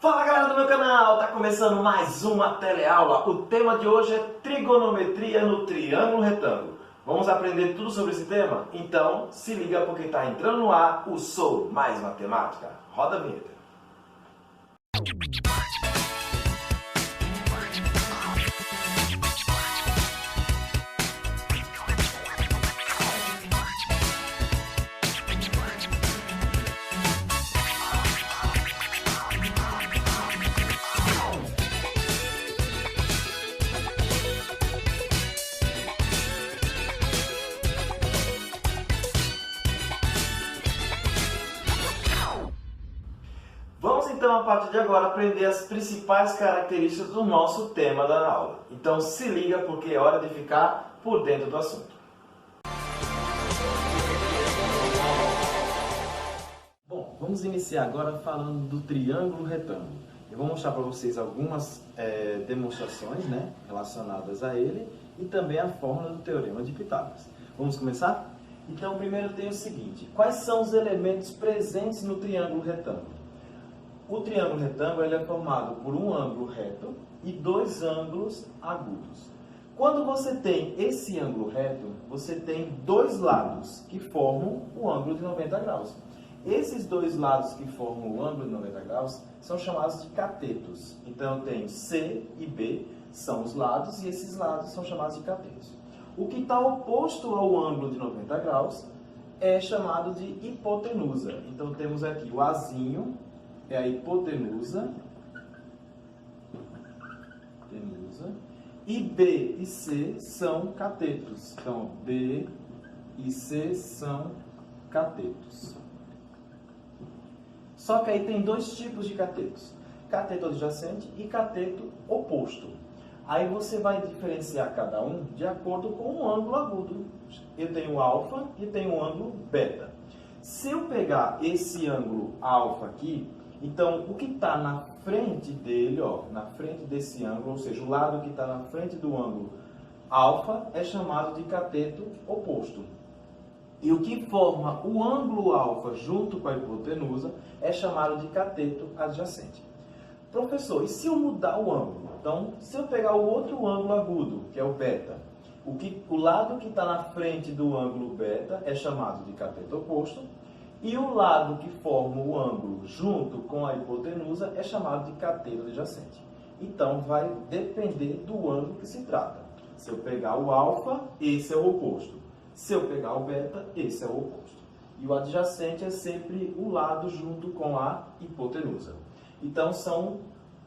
Fala galera do meu canal, tá começando mais uma teleaula. O tema de hoje é trigonometria no triângulo retângulo. Vamos aprender tudo sobre esse tema? Então se liga porque tá entrando no ar o Sou Mais Matemática. Roda a vinheta. Vamos então, a partir de agora, aprender as principais características do nosso tema da aula. Então se liga porque é hora de ficar por dentro do assunto. Bom, vamos iniciar agora falando do triângulo retângulo. Eu vou mostrar para vocês algumas demonstrações, relacionadas a ele e também a fórmula do teorema de Pitágoras. Vamos começar? Então, primeiro tem o seguinte: quais são os elementos presentes no triângulo retângulo? O triângulo retângulo ele é formado por um ângulo reto e dois ângulos agudos. Quando você tem esse ângulo reto, você tem dois lados que formam o ângulo de 90 graus. Esses dois lados que formam o ângulo de 90 graus são chamados de catetos. Então, eu tenho C e B, são os lados, e esses lados são chamados de catetos. O que está oposto ao ângulo de 90 graus é chamado de hipotenusa. Então, temos aqui o Azinho, é a hipotenusa, e B e C são catetos. Então, B e C são catetos. Só que aí tem dois tipos de catetos: cateto adjacente e cateto oposto. Aí você vai diferenciar cada um de acordo com o ângulo agudo. Eu tenho alfa e tenho o ângulo beta. Se eu pegar esse ângulo alfa aqui, então o que está na frente dele, na frente desse ângulo, ou seja, o lado que está na frente do ângulo alfa é chamado de cateto oposto. E o que forma o ângulo alfa junto com a hipotenusa é chamado de cateto adjacente. Professor, e se eu mudar o ângulo? Então, se eu pegar o outro ângulo agudo, que é o beta, o lado que está na frente do ângulo beta é chamado de cateto oposto, e o lado que forma o ângulo junto com a hipotenusa é chamado de cateto adjacente. Então, vai depender do ângulo que se trata. Se eu pegar o alfa, esse é o oposto. Se eu pegar o beta, esse é o oposto. E o adjacente é sempre o lado junto com a hipotenusa. Então, são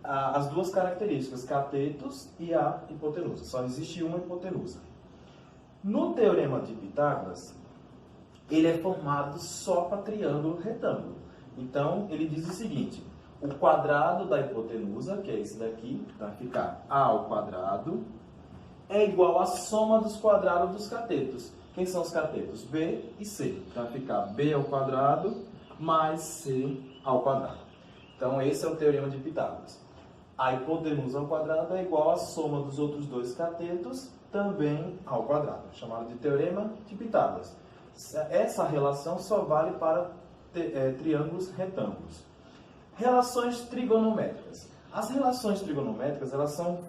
as duas características, catetos e a hipotenusa. Só existe uma hipotenusa. No teorema de Pitágoras, ele é formado só para triângulo retângulo. Então, ele diz o seguinte: o quadrado da hipotenusa, que é esse daqui, vai ficar A ao quadrado, é igual à soma dos quadrados dos catetos. Quem são os catetos? B e C. Então, vai ficar B ao quadrado mais C ao quadrado. Então, esse é o teorema de Pitágoras. A hipotenusa ao quadrado é igual à soma dos outros dois catetos, também ao quadrado, chamado de teorema de Pitágoras. Essa relação só vale para triângulos retângulos. Relações trigonométricas. As relações trigonométricas elas são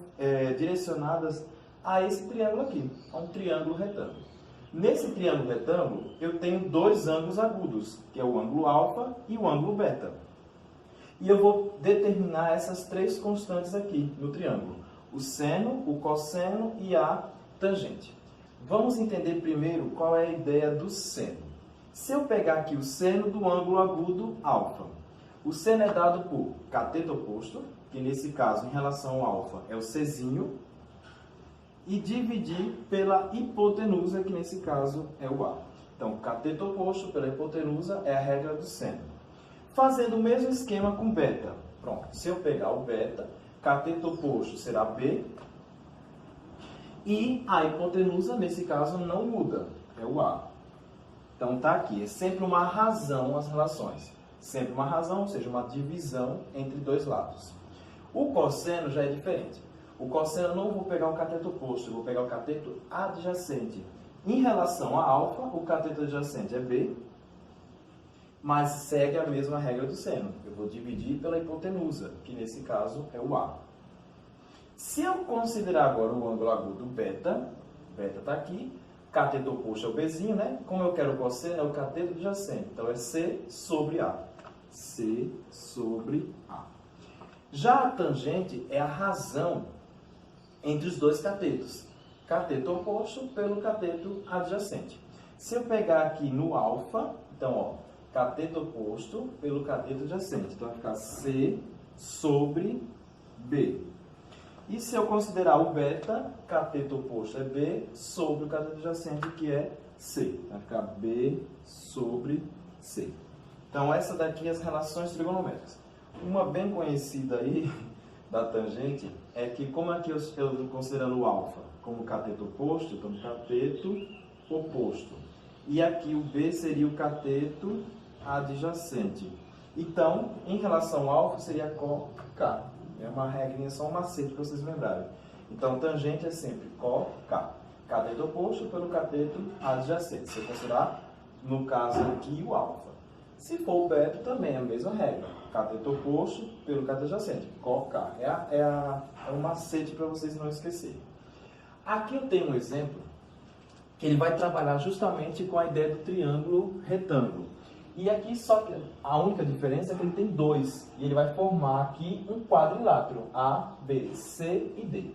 direcionadas a esse triângulo aqui, a um triângulo retângulo. Nesse triângulo retângulo, eu tenho dois ângulos agudos, que é o ângulo alfa e o ângulo beta. E eu vou determinar essas três constantes aqui no triângulo: o seno, o cosseno e a tangente. Vamos entender primeiro qual é a ideia do seno. Se eu pegar aqui o seno do ângulo agudo alfa, o seno é dado por cateto oposto, que nesse caso, em relação ao alfa, é o Czinho, e dividir pela hipotenusa, que nesse caso é o A. Então, cateto oposto pela hipotenusa é a regra do seno. Fazendo o mesmo esquema com beta. Pronto, se eu pegar o beta, cateto oposto será B, e a hipotenusa, nesse caso, não muda, é o A. Então, está aqui, é sempre uma razão as relações. Sempre uma razão, ou seja, uma divisão entre dois lados. O cosseno já é diferente. O cosseno eu não vou pegar o cateto oposto, eu vou pegar o cateto adjacente. Em relação a alfa, o cateto adjacente é B, mas segue a mesma regra do seno. Eu vou dividir pela hipotenusa, que nesse caso é o A. Se eu considerar agora o ângulo agudo beta, beta está aqui, cateto oposto é o Bzinho, né? Como eu quero o cosseno, é o cateto adjacente. Então, é C sobre A. C sobre A. Já a tangente é a razão entre os dois catetos. Cateto oposto pelo cateto adjacente. Se eu pegar aqui no alfa, então, ó, cateto oposto pelo cateto adjacente. Então, vai ficar C sobre B. E se eu considerar o beta, cateto oposto é B sobre o cateto adjacente, que é C. Vai ficar B sobre C. Então, essa daqui é as relações trigonométricas. Uma bem conhecida aí da tangente é que, como aqui eu estou considerando o alfa como cateto oposto, então cateto oposto. E aqui o B seria o cateto adjacente. Então, em relação ao alfa, seria CoK. É uma regrinha, só um macete para vocês lembrarem. Então, tangente é sempre CoK. Cateto oposto pelo cateto adjacente. Se eu considerar, no caso aqui, o alfa. Se for o beta, também é a mesma regra. Cateto oposto pelo cateto adjacente. CoK. É um macete para vocês não esquecerem. Aqui eu tenho um exemplo que ele vai trabalhar justamente com a ideia do triângulo retângulo. E aqui só que a única diferença é que ele tem dois. E ele vai formar aqui um quadrilátero. A, B, C e D.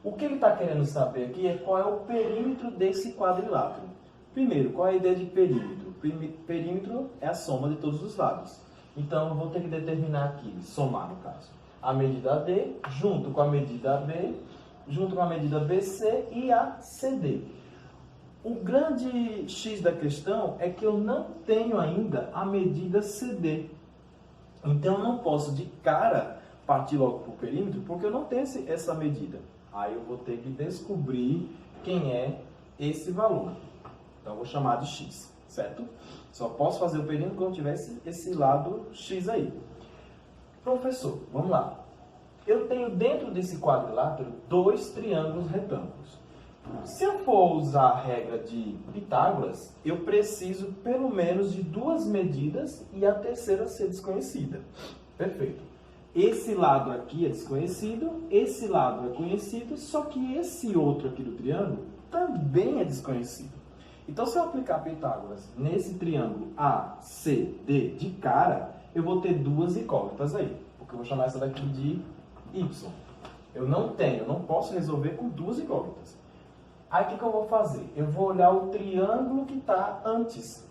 O que ele está querendo saber aqui é qual é o perímetro desse quadrilátero. Primeiro, qual é a ideia de perímetro? Perímetro é a soma de todos os lados. Então, eu vou ter que determinar aqui, somar no caso, a medida AD junto com a medida AB, junto com a medida BC e a CD. O grande X da questão é que eu não tenho ainda a medida CD. Então, eu não posso de cara partir logo para o perímetro, porque eu não tenho essa medida. Aí eu vou ter que descobrir quem é esse valor. Então, eu vou chamar de X, certo? Só posso fazer o perímetro quando tiver esse lado X aí. Professor, vamos lá. Eu tenho dentro desse quadrilátero dois triângulos retângulos. Se eu for usar a regra de Pitágoras, eu preciso pelo menos de duas medidas e a terceira ser desconhecida. Perfeito. Esse lado aqui é desconhecido, esse lado é conhecido, só que esse outro aqui do triângulo também é desconhecido. Então, se eu aplicar Pitágoras nesse triângulo ACD de cara, eu vou ter duas incógnitas aí, porque eu vou chamar essa daqui de Y. Eu não posso resolver com duas incógnitas. Aí, o que eu vou fazer? Eu vou olhar o triângulo que está antes,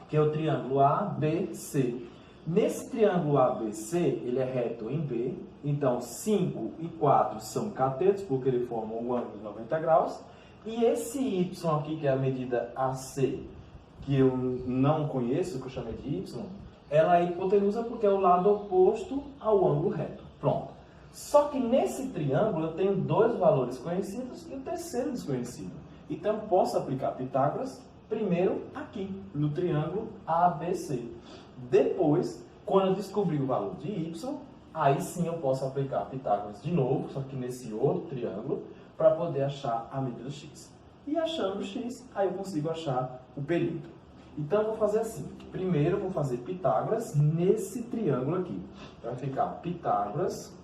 que é o triângulo ABC. Nesse triângulo ABC, ele é reto em B, então 5 e 4 são catetos, porque ele forma um ângulo de 90 graus. E esse Y aqui, que é a medida AC, que eu não conheço, que eu chamei de Y, ela é hipotenusa porque é o lado oposto ao ângulo reto. Pronto. Só que nesse triângulo eu tenho dois valores conhecidos e o terceiro desconhecido. Então, posso aplicar Pitágoras primeiro aqui, no triângulo ABC. Depois, quando eu descobrir o valor de Y, aí sim eu posso aplicar Pitágoras de novo, só que nesse outro triângulo, para poder achar a medida X. E achando o X, aí eu consigo achar o perímetro. Então, eu vou fazer assim. Primeiro, eu vou fazer Pitágoras nesse triângulo aqui. Então, vai ficar Pitágoras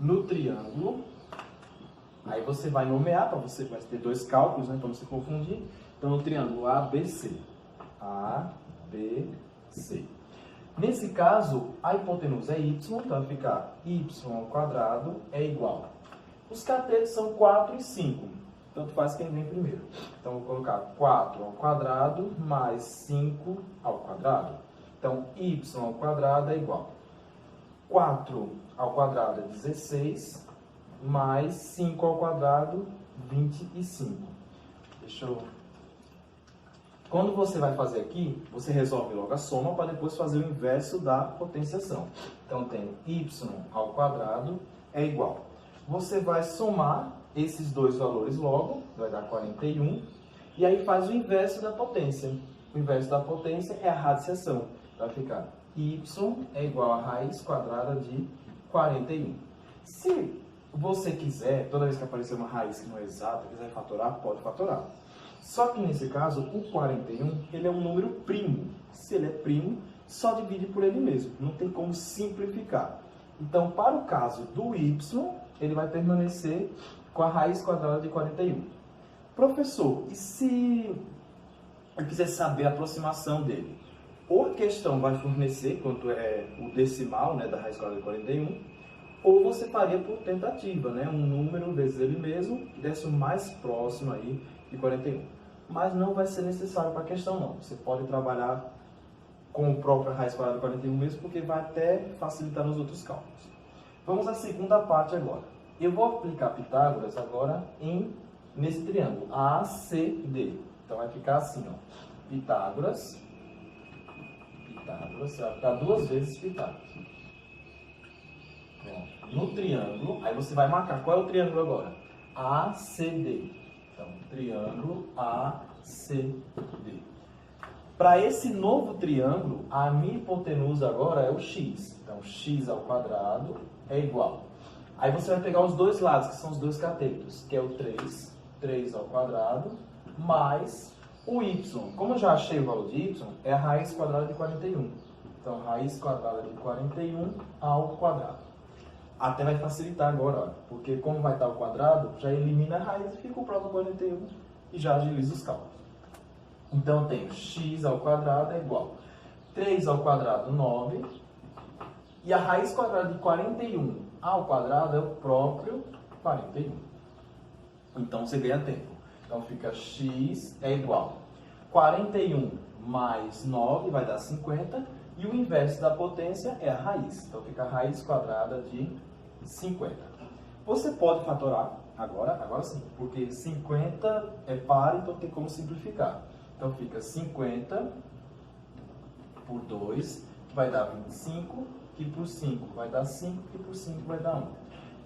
no triângulo. Aí você vai nomear, para você vai ter dois cálculos, né, para não se confundir. Então, no triângulo ABC. ABC. Nesse caso, a hipotenusa é y, então vai ficar y ao quadrado é igual. Os catetos são 4 e 5, tanto faz quem vem primeiro. Então, vou colocar 4 ao quadrado mais 5 ao quadrado. Então, y ao quadrado é igual. 4 ao quadrado é 16, mais 5 ao quadrado, 25. Deixa eu... Quando você vai fazer aqui, você resolve logo a soma para depois fazer o inverso da potenciação. Então, tem y ao quadrado é igual. Você vai somar esses dois valores logo, vai dar 41, e aí faz o inverso da potência. O inverso da potência é a radiciação. Vai ficar y é igual a raiz quadrada de 41. Se você quiser, toda vez que aparecer uma raiz que não é exata, quiser fatorar, pode fatorar. Só que nesse caso, o 41, ele é um número primo. Se ele é primo, só divide por ele mesmo. Não tem como simplificar. Então, para o caso do y, ele vai permanecer com a raiz quadrada de 41. Professor, e se eu quiser saber a aproximação dele? Ou a questão vai fornecer quanto é o decimal, né, da raiz quadrada de 41, ou você faria por tentativa, né, um número vezes ele mesmo, que desse o mais próximo aí de 41. Mas não vai ser necessário para a questão, não. Você pode trabalhar com a própria raiz quadrada de 41 mesmo, porque vai até facilitar nos outros cálculos. Vamos à segunda parte agora. Eu vou aplicar Pitágoras agora nesse triângulo, ACD. Então vai ficar assim, ó. Pitágoras, você vai ficar duas vezes Pitágoras. Pronto. No triângulo, aí você vai marcar. Qual é o triângulo agora? ACD. Então, triângulo ACD. Para esse novo triângulo, a minha hipotenusa agora é o x. Então, x ao quadrado é igual. Aí você vai pegar os dois lados, que são os dois catetos, que é o 3 ao quadrado, mais o y. Como eu já achei o valor de y, é a raiz quadrada de 41. Então, raiz quadrada de 41 ao quadrado. Até vai facilitar agora, ó, porque como vai estar ao quadrado, já elimina a raiz e fica o próprio 41 e já agiliza os cálculos. Então, eu tenho x ao quadrado é igual a 3 ao quadrado, 9. E a raiz quadrada de 41 ao quadrado é o próprio 41. Então, você ganha tempo. Então, fica x é igual a 41 mais 9 vai dar 50. E o inverso da potência é a raiz. Então, fica a raiz quadrada de 50. Você pode fatorar agora sim, porque 50 é par, então tem como simplificar. Então, fica 50 por 2, que vai dar 25, que por 5 vai dar 5, que por 5 vai dar 1.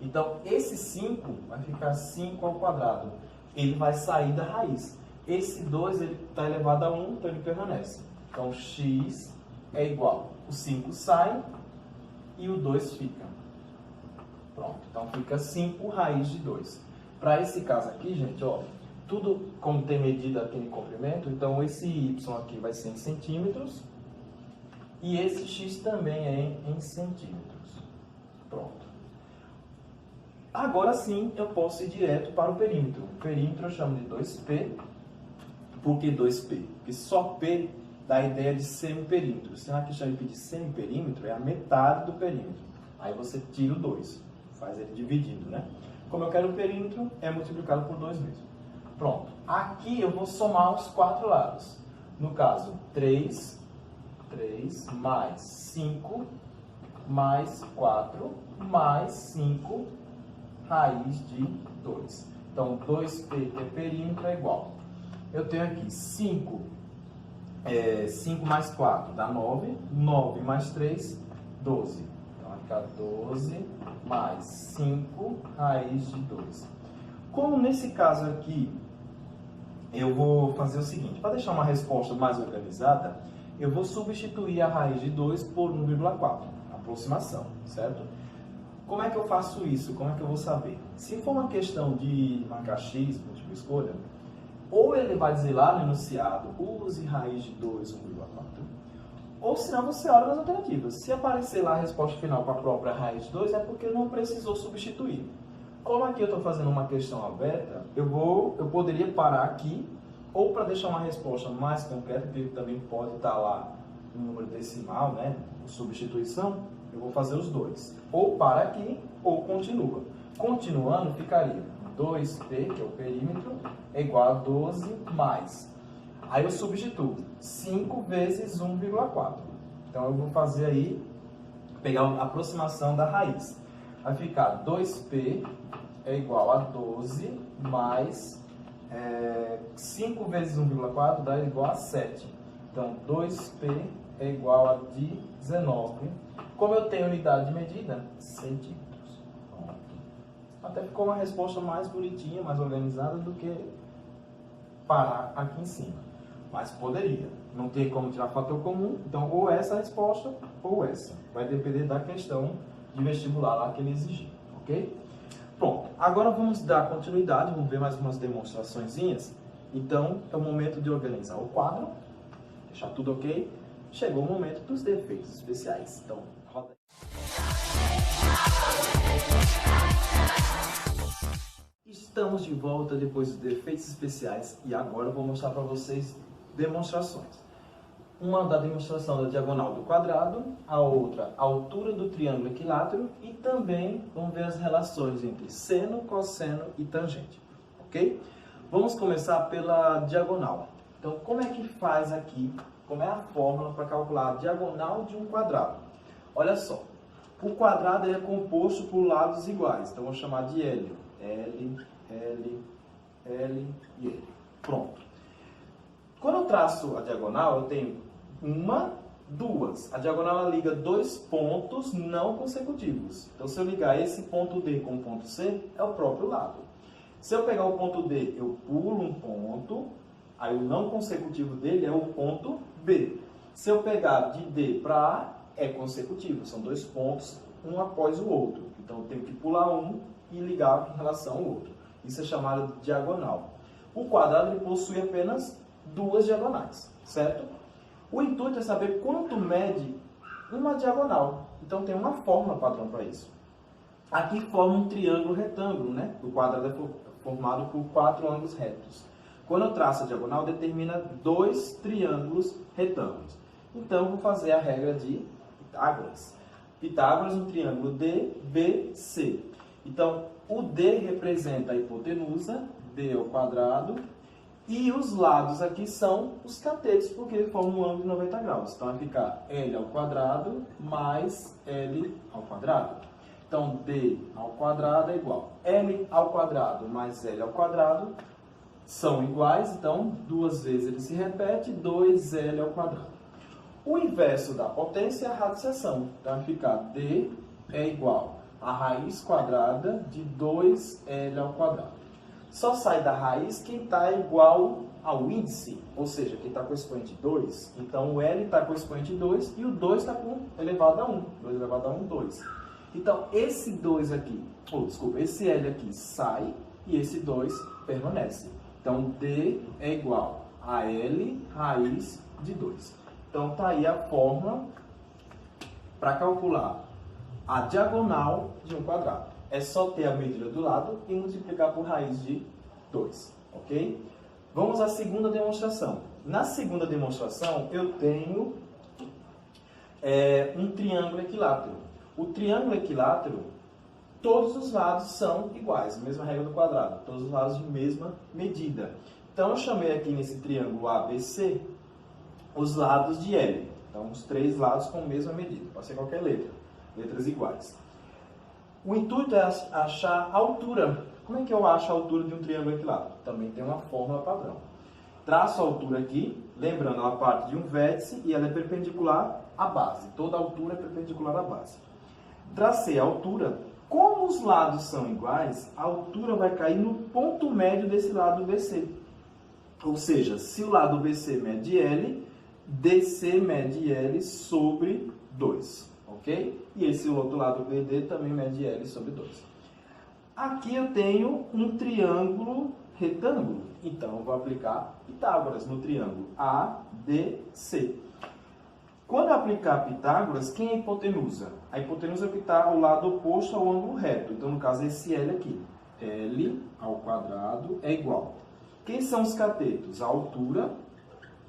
Então, esse 5 vai ficar 5 ao quadrado. Ele vai sair da raiz. Esse 2 está elevado a 1, então ele permanece. Então, x é igual. O 5 sai e o 2 fica. Pronto. Então, fica 5 raiz de 2. Para esse caso aqui, gente, ó, tudo como tem medida aqui em comprimento, então esse y aqui vai ser em centímetros e esse x também é em centímetros. Pronto. Agora sim, eu posso ir direto para o perímetro. O perímetro eu chamo de 2P. Por que 2P? Porque só P dá a ideia de semiperímetro. Se a questão de pedir semiperímetro, é a metade do perímetro. Aí você tira o 2, faz ele dividindo, né? Como eu quero o perímetro, é multiplicado por 2 mesmo. Pronto. Aqui eu vou somar os 4 lados. No caso, 3 mais 5 mais 4 mais 5 raiz de 2. Então, 2P, que é perímetro, é igual. Eu tenho aqui 5 mais 4 dá 9. 9 mais 3, 12. Então, vai ficar 12 mais 5 raiz de 2. Como nesse caso aqui, eu vou fazer o seguinte. Para deixar uma resposta mais organizada, eu vou substituir a raiz de 2 por 1,4. Aproximação, certo? Como é que eu faço isso? Como é que eu vou saber? Se for uma questão de marcar x, múltipla escolha, ou ele vai dizer lá no enunciado, use raiz de 2, 1,4, ou senão você olha nas alternativas. Se aparecer lá a resposta final com a própria raiz de 2, é porque não precisou substituir. Como aqui eu estou fazendo uma questão aberta, eu poderia parar aqui, ou para deixar uma resposta mais concreta, porque também pode estar lá no número decimal, né, substituição, eu vou fazer os dois. Ou para aqui, ou continua. Continuando, ficaria 2P, que é o perímetro, é igual a 12 mais. Aí eu substituo 5 vezes 1,4. Então eu vou fazer aí, pegar a aproximação da raiz. Vai ficar 2P é igual a 12 mais 5 vezes 1,4 dá igual a 7. Então 2P é igual a 19. Como eu tenho unidade de medida, centímetros. Pronto. Até ficou uma resposta mais bonitinha, mais organizada do que parar aqui em cima. Mas poderia. Não tem como tirar fator comum, então ou essa resposta ou essa. Vai depender da questão de vestibular lá que ele exigir, ok? Pronto. Agora vamos dar continuidade, vamos ver mais umas demonstraçõezinhas Então, é o momento de organizar o quadro, deixar tudo ok. Chegou o momento dos defeitos especiais. Então, roda aí. Estamos de volta depois dos defeitos especiais e agora eu vou mostrar para vocês demonstrações. Uma da demonstração da diagonal do quadrado, a outra a altura do triângulo equilátero e também vamos ver as relações entre seno, cosseno e tangente, ok? Vamos começar pela diagonal. Então, como é que faz aqui, como é a fórmula para calcular a diagonal de um quadrado? Olha só, o quadrado é composto por lados iguais, então vou chamar de L, L e L. Pronto. Quando eu traço a diagonal, eu tenho uma, duas. A diagonal ela liga dois pontos não consecutivos. Então, se eu ligar esse ponto D com o ponto C, é o próprio lado. Se eu pegar o ponto D, eu pulo um ponto, aí o não consecutivo dele é o ponto B. Se eu pegar de D para A, é consecutivo. São dois pontos, um após o outro. Então, eu tenho que pular um e ligar em relação ao outro. Isso é chamado de diagonal. O quadrado ele possui apenas duas diagonais, certo? O intuito é saber quanto mede uma diagonal. Então, tem uma fórmula padrão para isso. Aqui forma um triângulo retângulo, né? O quadrado é formado por 4 ângulos retos. Quando eu traço a diagonal, determina 2 triângulos retângulos. Então, eu vou fazer a regra de Pitágoras. Pitágoras, um triângulo DBC. Então, o D representa a hipotenusa, D ao quadrado, e os lados aqui são os catetos, porque formam um ângulo de 90 graus. Então, vai ficar L ao quadrado mais L ao quadrado. Então, D ao quadrado é igual. L ao quadrado mais L ao quadrado são iguais, então, duas vezes ele se repete, 2L ao quadrado. O inverso da potência é a radiciação. Então, vai ficar D é igual a raiz quadrada de 2L ao quadrado. Só sai da raiz quem está igual ao índice, ou seja, quem está com o expoente 2. Então, o L está com o expoente 2 e o 2 está com elevado a 1. 2 elevado a 1, 2. Então, esse 2 aqui, esse L aqui sai e esse 2 permanece. Então, D é igual a L raiz de 2. Então, está aí a fórmula para calcular a diagonal de um quadrado. É só ter a medida do lado e multiplicar por raiz de 2, ok? Vamos à segunda demonstração. Na segunda demonstração, eu tenho um triângulo equilátero. O triângulo equilátero, todos os lados são iguais, mesma regra do quadrado, todos os lados de mesma medida. Então, eu chamei aqui nesse triângulo ABC os lados de L. Então, os 3 lados com a mesma medida, pode ser qualquer letra, letras iguais. O intuito é achar a altura. Como é que eu acho a altura de um triângulo equilátero? Também tem uma fórmula padrão. Traço a altura aqui, lembrando, ela parte de um vértice e ela é perpendicular à base. Toda altura é perpendicular à base. Tracei a altura. Como os lados são iguais, a altura vai cair no ponto médio desse lado BC. Ou seja, se o lado BC mede L, DC mede L sobre 2. Ok? E esse outro lado BD também mede L sobre 2. Aqui eu tenho um triângulo retângulo. Então, eu vou aplicar Pitágoras no triângulo ADC. Quando eu aplicar Pitágoras, quem é a hipotenusa? A hipotenusa é que está ao lado oposto ao ângulo reto. Então, no caso, esse L aqui. L ao quadrado é igual. Quem são os catetos? A altura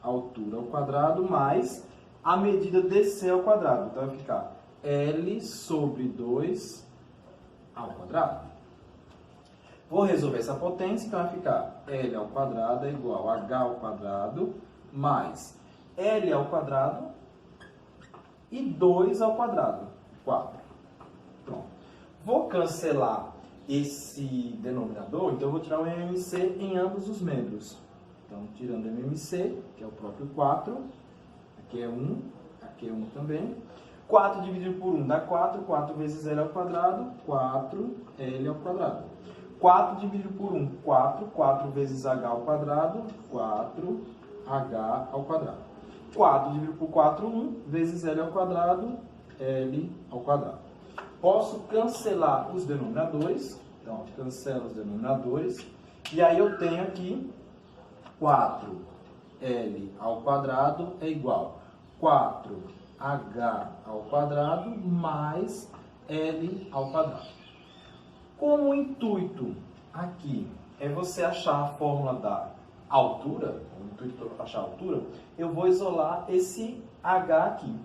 ao quadrado mais a medida DC ao quadrado. Então, vai ficar L sobre 2 ao quadrado. Vou resolver essa potência, então vai ficar L ao quadrado é igual a H ao quadrado mais L ao quadrado e 2 ao quadrado, 4. Pronto. Vou cancelar esse denominador, então eu vou tirar o MMC em ambos os membros. Então, tirando o MMC, que é o próprio 4, aqui é 1, aqui é 1 também. 4 dividido por 1 dá 4, 4 vezes L ao quadrado, 4L ao quadrado. 4 dividido por 1, 4, 4 vezes H ao quadrado, 4H ao quadrado. 4 dividido por 4, 1, vezes L ao quadrado, L ao quadrado. Posso cancelar os denominadores, então cancelo os denominadores, e aí eu tenho aqui 4L ao quadrado é igual a 4H ao quadrado mais L ao quadrado. Como o intuito aqui é você achar a fórmula da altura, o intuito é achar a altura, eu vou isolar esse H aqui.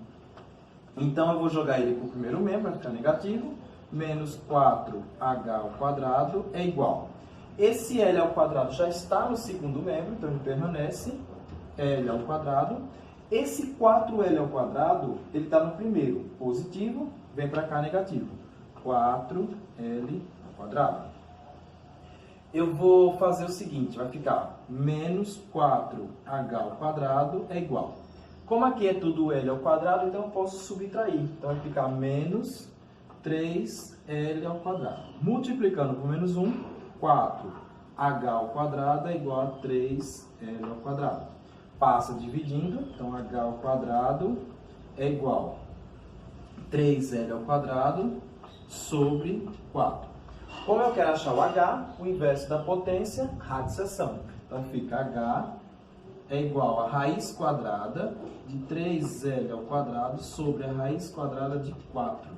Então eu vou jogar ele para o primeiro membro, vai ficar negativo, menos 4H ao quadrado é igual. Esse L ao quadrado já está no segundo membro, então ele permanece L ao quadrado. Esse 4L ao quadrado, ele está no primeiro, positivo, vem para cá negativo. 4L ao quadrado. Eu vou fazer o seguinte, vai ficar menos 4H ao quadrado é igual. Como aqui é tudo L ao quadrado, então eu posso subtrair. Então vai ficar menos 3L ao quadrado. Multiplicando por menos 1, 4H ao quadrado é igual a 3L ao quadrado. Passa dividindo, então H ao quadrado é igual a 3L ao quadrado sobre 4. Como eu quero achar o H, o inverso da potência, radiciação. Então fica H é igual a raiz quadrada de 3L ao quadrado sobre a raiz quadrada de 4.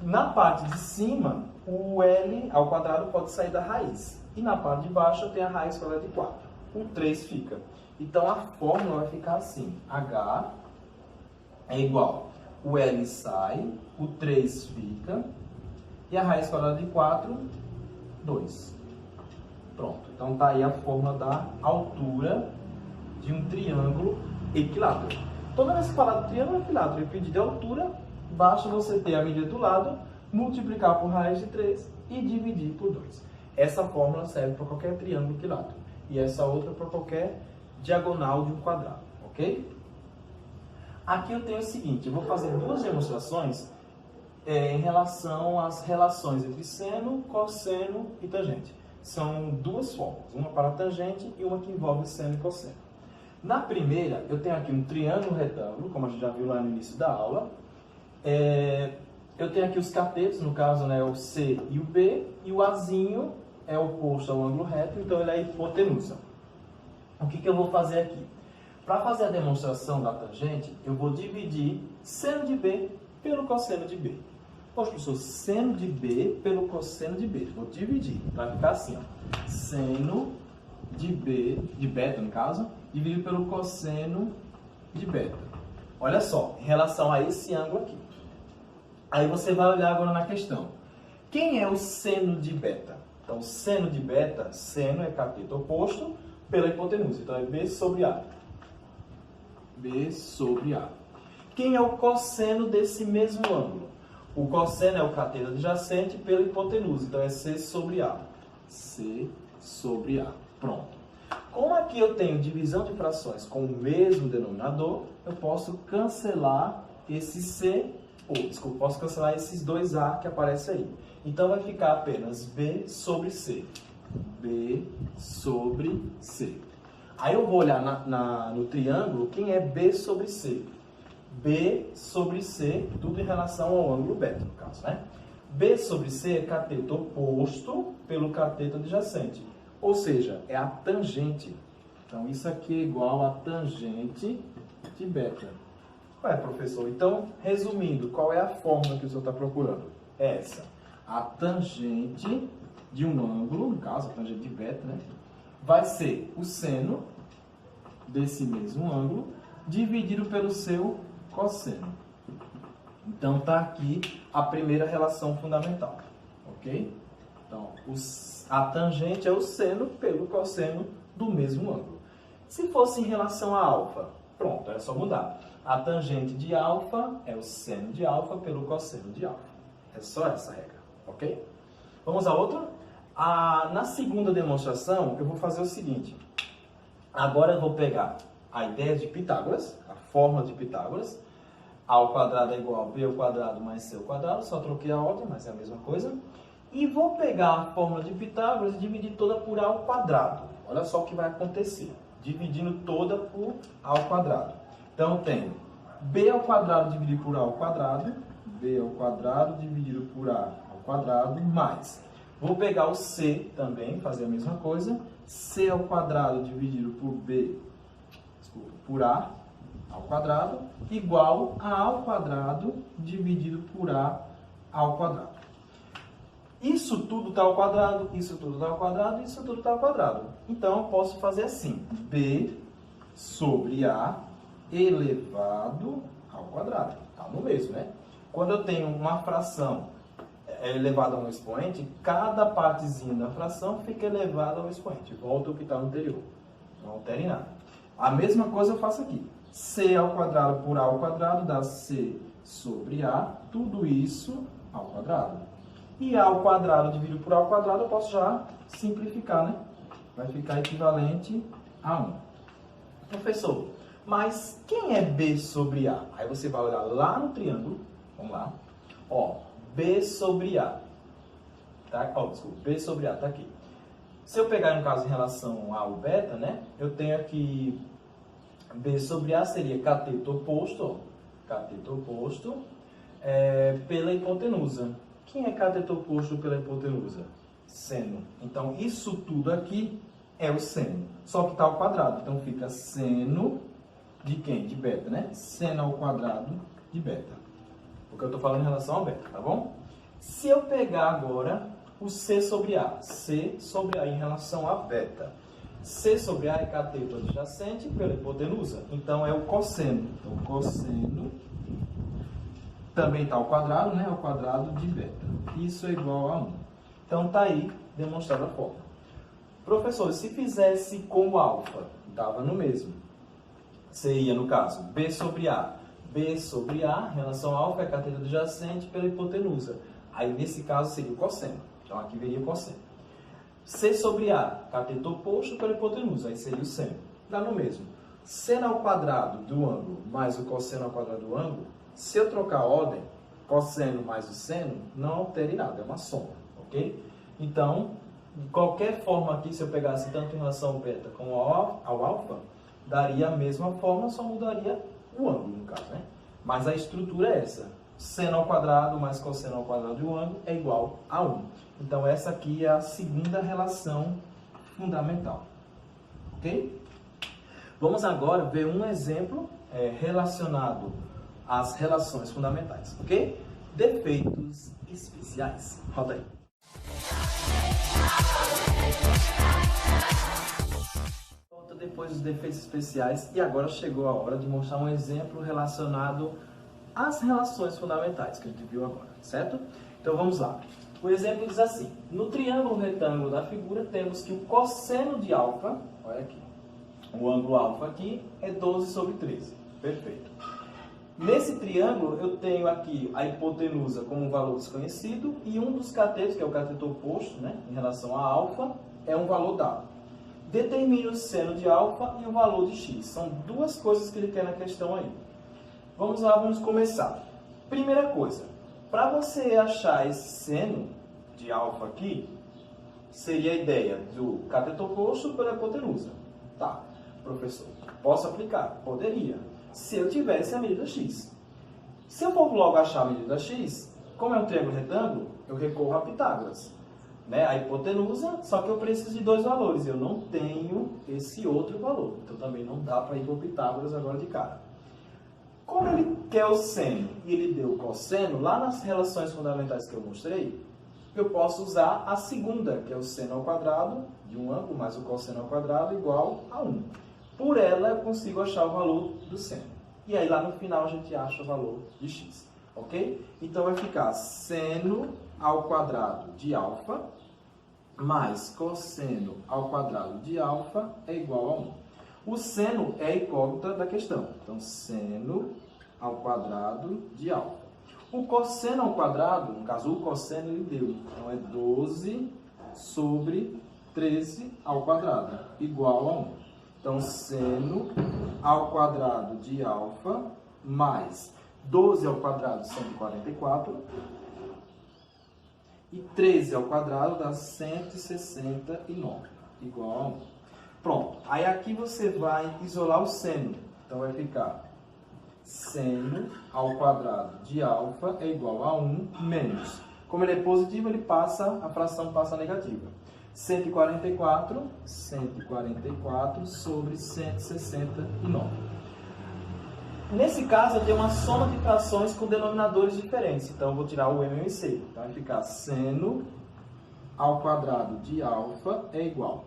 Na parte de cima, o L ao quadrado pode sair da raiz. E na parte de baixo eu tenho a raiz quadrada de 4. O 3 fica. Então a fórmula vai ficar assim. H é igual. O L sai, o 3 fica. E a raiz quadrada de 4, 2. Pronto. Então tá aí a fórmula da altura de um triângulo equilátero. Toda vez que falar de triângulo equilátero e pedir de altura, basta você ter a medida do lado, multiplicar por raiz de 3 e dividir por 2. Essa fórmula serve para qualquer triângulo equilátero. E essa outra para qualquer diagonal de um quadrado, ok? Aqui eu tenho o seguinte, eu vou fazer duas demonstrações em relação às relações entre seno, cosseno e tangente. São duas fórmulas, uma para tangente e uma que envolve seno e cosseno. Na primeira, eu tenho aqui um triângulo retângulo, como a gente já viu lá no início da aula. Eu tenho aqui os catetos, no caso, né, o C e o B, e o Azinho é oposto ao ângulo reto, então ele é a hipotenusa. O que eu vou fazer aqui? Para fazer a demonstração da tangente, eu vou dividir seno de B pelo cosseno de B. Poxa, professor, seno de B pelo cosseno de B. Vou dividir. Vai ficar assim, ó. Seno de B, de beta no caso, dividido pelo cosseno de beta. Olha só, em relação a esse ângulo aqui. Aí você vai olhar agora na questão. Quem é o seno de beta? Então, seno de beta, seno é cateto oposto pela hipotenusa. Então, é B sobre A. B sobre A. Quem é o cosseno desse mesmo ângulo? O cosseno é o cateto adjacente pela hipotenusa. Então, é C sobre A. C sobre A. Pronto. Como aqui eu tenho divisão de frações com o mesmo denominador, eu posso cancelar esse C, posso cancelar esses dois A que aparecem aí. Então, vai ficar apenas B sobre C. B sobre C. Aí eu vou olhar no triângulo quem é B sobre C. B sobre C, tudo em relação ao ângulo beta, no caso, né? B sobre C é cateto oposto pelo cateto adjacente. Ou seja, é a tangente. Então, isso aqui é igual a tangente de beta. Ué, professor, então, resumindo, qual é a fórmula que o senhor está procurando? É essa. A tangente de um ângulo, no caso, a tangente de beta, né? Vai ser o seno desse mesmo ângulo dividido pelo seu cosseno. Então, está aqui a primeira relação fundamental, ok? Então, a tangente é o seno pelo cosseno do mesmo ângulo. Se fosse em relação a alfa, pronto, é só mudar. A tangente de alfa é o seno de alfa pelo cosseno de alfa. É só essa regra, ok? Vamos a outra? Na segunda demonstração, eu vou fazer o seguinte. Agora eu vou pegar a ideia de Pitágoras, a fórmula de Pitágoras. A ao quadrado é igual a b ao quadrado mais c ao quadrado, só troquei a ordem, mas é a mesma coisa. E vou pegar a fórmula de Pitágoras e dividir toda por a ao quadrado. Olha só o que vai acontecer, dividindo toda por a ao quadrado. Então, eu tenho b ao quadrado dividido por a ao quadrado, b ao quadrado dividido por a ao quadrado, mais Vou pegar o C também, fazer a mesma coisa. C ao quadrado dividido por B, desculpa, por A ao quadrado, igual a ao quadrado dividido por A ao quadrado. Isso tudo está ao quadrado, isso tudo está ao quadrado, isso tudo está ao quadrado. Então, eu posso fazer assim, B sobre A elevado ao quadrado. Está no mesmo, né? Quando eu tenho uma fração elevada a um expoente, cada partezinha da fração fica elevada ao expoente. Volta ao que está no anterior. Não altere nada. A mesma coisa eu faço aqui. C ao quadrado por A ao quadrado dá C sobre A, tudo isso ao quadrado. E A ao quadrado dividido por A ao quadrado eu posso já simplificar, né? Vai ficar equivalente a 1. Professor, mas quem é B sobre A? Aí você vai olhar lá no triângulo, vamos lá, ó, B sobre A, tá? Ó, desculpa, B sobre A, tá aqui. Se eu pegar, no caso, em relação ao beta, né, eu tenho aqui B sobre A seria cateto oposto, ó, cateto oposto, pela hipotenusa. Quem é cateto oposto pela hipotenusa? Seno. Então, isso tudo aqui é o seno, só que está ao quadrado. Então, fica seno de quem? De beta, né? Seno ao quadrado de beta. Porque eu estou falando em relação ao beta, tá bom? Se eu pegar agora o C sobre A, C sobre A em relação a beta. C sobre A é cateto adjacente pela hipotenusa. Então, é o cosseno. Então, o cosseno também está ao quadrado, né? Ao quadrado de beta. Isso é igual a 1. Então, está aí demonstrada a fórmula. Professor, se fizesse com o alfa, dava no mesmo. Seria, no caso, B sobre A. B sobre A, em relação a alfa, é cateto adjacente pela hipotenusa. Aí, nesse caso, seria o cosseno. Então, aqui viria o cosseno. C sobre A, cateto oposto pela hipotenusa. Aí seria o seno. Dá no mesmo. Seno ao quadrado do ângulo mais o cosseno ao quadrado do ângulo, se eu trocar a ordem, cosseno mais o seno, não altere nada, é uma soma, ok? Então, de qualquer forma aqui, se eu pegasse tanto em relação ao beta como ao alfa, daria a mesma forma, só mudaria o ângulo, no caso, né? Mas a estrutura é essa. Seno ao quadrado mais cosseno ao quadrado do ângulo é igual a 1. Então, essa aqui é a segunda relação fundamental, ok? Vamos agora ver um exemplo relacionado às relações fundamentais, ok? Defeitos especiais. Roda aí. Volta depois dos defeitos especiais e agora chegou a hora de mostrar um exemplo relacionado às relações fundamentais que a gente viu agora, certo? Então vamos lá. O exemplo diz assim: no triângulo retângulo da figura temos que o cosseno de alfa, olha aqui, o ângulo alfa aqui é 12 sobre 13. Perfeito. Nesse triângulo, eu tenho aqui a hipotenusa como um valor desconhecido e um dos catetos, que é o cateto oposto, né, em relação a alfa, é um valor dado. Determine o seno de alfa e o valor de x. São duas coisas que ele quer na questão aí. Vamos lá, vamos começar. Primeira coisa, para você achar esse seno de alfa aqui, seria a ideia do cateto oposto pela hipotenusa. Tá, professor, posso aplicar? Poderia, se eu tivesse a medida x. Se eu for logo achar a medida x, como é um triângulo retângulo, eu recorro a Pitágoras, né? A hipotenusa, só que eu preciso de dois valores, eu não tenho esse outro valor, então também não dá para ir para o Pitágoras agora de cara. Como ele quer o seno e ele deu o cosseno, lá nas relações fundamentais que eu mostrei, eu posso usar a segunda, que é o seno ao quadrado de um ângulo mais o cosseno ao quadrado igual a 1. Por ela, eu consigo achar o valor do seno. E aí, lá no final, a gente acha o valor de x. Ok? Então, vai ficar seno ao quadrado de alfa mais cosseno ao quadrado de alfa é igual a 1. O seno é a incógnita da questão. Então, seno ao quadrado de alfa. O cosseno ao quadrado, no caso, o cosseno ele deu. Então, é 12 sobre 13 ao quadrado, igual a 1. Então, seno ao quadrado de alfa mais 12 ao quadrado, 144. E 13 ao quadrado dá 169, igual a 1. Pronto. Aí aqui você vai isolar o seno. Então, vai ficar seno ao quadrado de alfa é igual a 1 menos Como ele é positivo, a fração passa negativa. 144 sobre 169. Nesse caso, eu tenho uma soma de frações com denominadores diferentes. Então, eu vou tirar o MMC. Então, vai ficar seno ao quadrado de alfa é igual.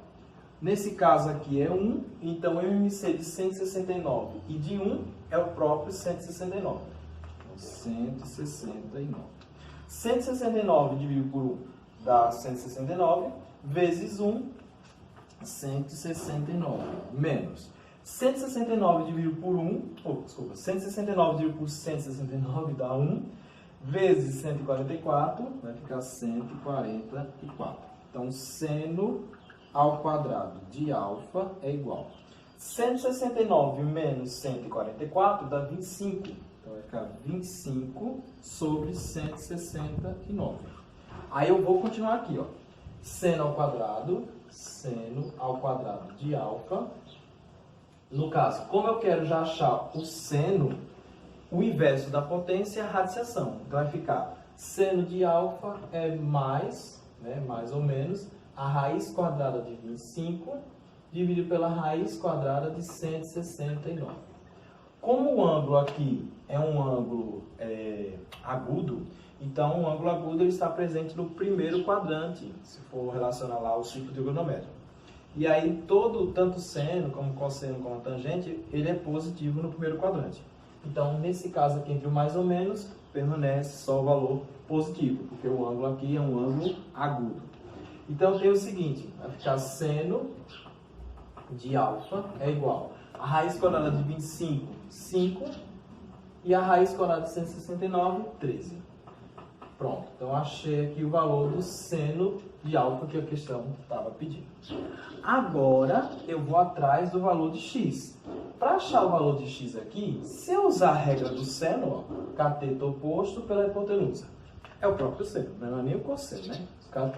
Nesse caso aqui é 1, então o MMC de 169 e de 1 é o próprio 169. Então, 169. 169 dividido por 1 dá 169, vezes 1, 169, menos 169 dividido por 169 dividido por 169 dá 1, vezes 144, vai ficar 144. Então, seno ao quadrado de alfa é igual. 169 menos 144 dá 25. Então, vai ficar 25 sobre 169. Aí eu vou continuar aqui, ó. Seno ao quadrado de alfa. No caso, como eu quero já achar o seno, o inverso da potência é a radiciação. Então, vai ficar seno de alfa é mais ou menos, a raiz quadrada de 25 dividido pela raiz quadrada de 169. Como o ângulo aqui é um ângulo agudo, então o ângulo agudo ele está presente no primeiro quadrante, se for relacionar lá o ciclo trigonométrico. E aí tanto seno como cosseno como tangente, ele é positivo no primeiro quadrante. Então, nesse caso aqui, entre o mais ou menos, permanece só o valor positivo, porque o ângulo aqui é um ângulo agudo. Então, tem o seguinte, vai ficar seno de alfa é igual a raiz quadrada de 25, 5, e a raiz quadrada de 169, 13. Pronto, então achei aqui o valor do seno de alfa que a questão estava pedindo. Agora, eu vou atrás do valor de x. Para achar o valor de x aqui, se eu usar a regra do seno, ó, cateto oposto pela hipotenusa. É o próprio seno, não é nem o cosseno, né?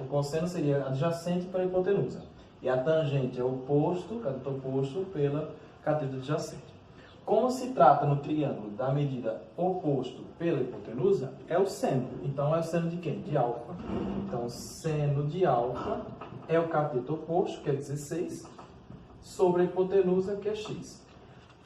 O cosseno seria adjacente pela hipotenusa. E a tangente é o oposto, cateto oposto pela cateto adjacente. Como se trata no triângulo da medida oposto pela hipotenusa, é o seno. Então, é o seno de quem? De alfa. Então, seno de alfa é o cateto oposto, que é 16, sobre a hipotenusa, que é x.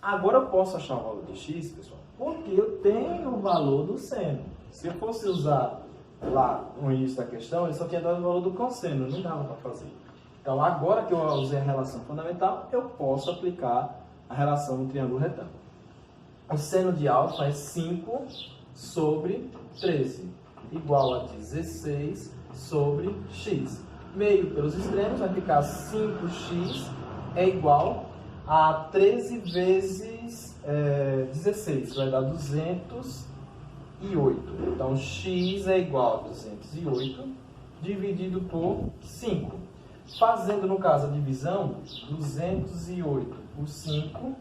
Agora, eu posso achar o valor de x, pessoal, porque eu tenho o valor do seno. Se eu fosse usar lá no início da questão, ele só tinha dado o valor do cosseno, não dava para fazer. Então, agora que eu usei a relação fundamental, eu posso aplicar a relação no triângulo retângulo. O seno de alfa é 5 sobre 13, igual a 16 sobre x. Meio pelos extremos vai ficar 5x é igual a 13 vezes 16, vai dar 208. Então, x é igual a 208 dividido por 5. Fazendo, no caso, a divisão, 208 por 5,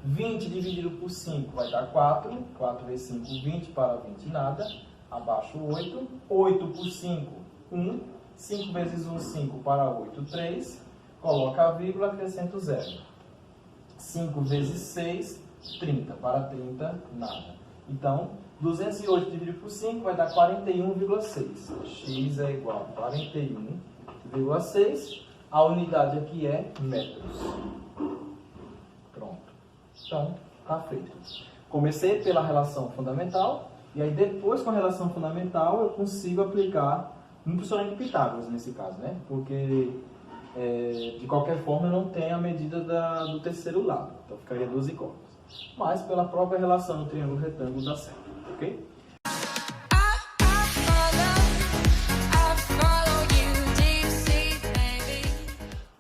20 dividido por 5 vai dar 4, 4 vezes 5, 20, para 20, nada, abaixo 8, 8 por 5, 1, 5 vezes 1, 5, para 8, 3, coloca a vírgula, acrescenta o 0. 5 vezes 6, 30, para 30, nada. Então, 208 dividido por 5 vai dar 41,6. X é igual a 41,6. A unidade aqui é metros. Pronto. Então, está feito. Comecei pela relação fundamental, e aí depois com a relação fundamental eu consigo aplicar, principalmente Pitágoras nesse caso, né? Porque, de qualquer forma, eu não tenho a medida do terceiro lado. Então, ficaria 12 incógnitas. Mas, pela própria relação do triângulo retângulo, dá certo. Ok?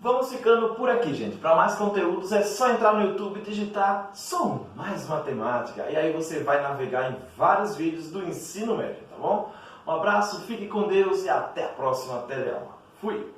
Vamos ficando por aqui, gente. Para mais conteúdos é só entrar no YouTube e digitar Som Mais Matemática. E aí você vai navegar em vários vídeos do ensino médio, tá bom? Um abraço, fique com Deus e até a próxima teleaula. Fui!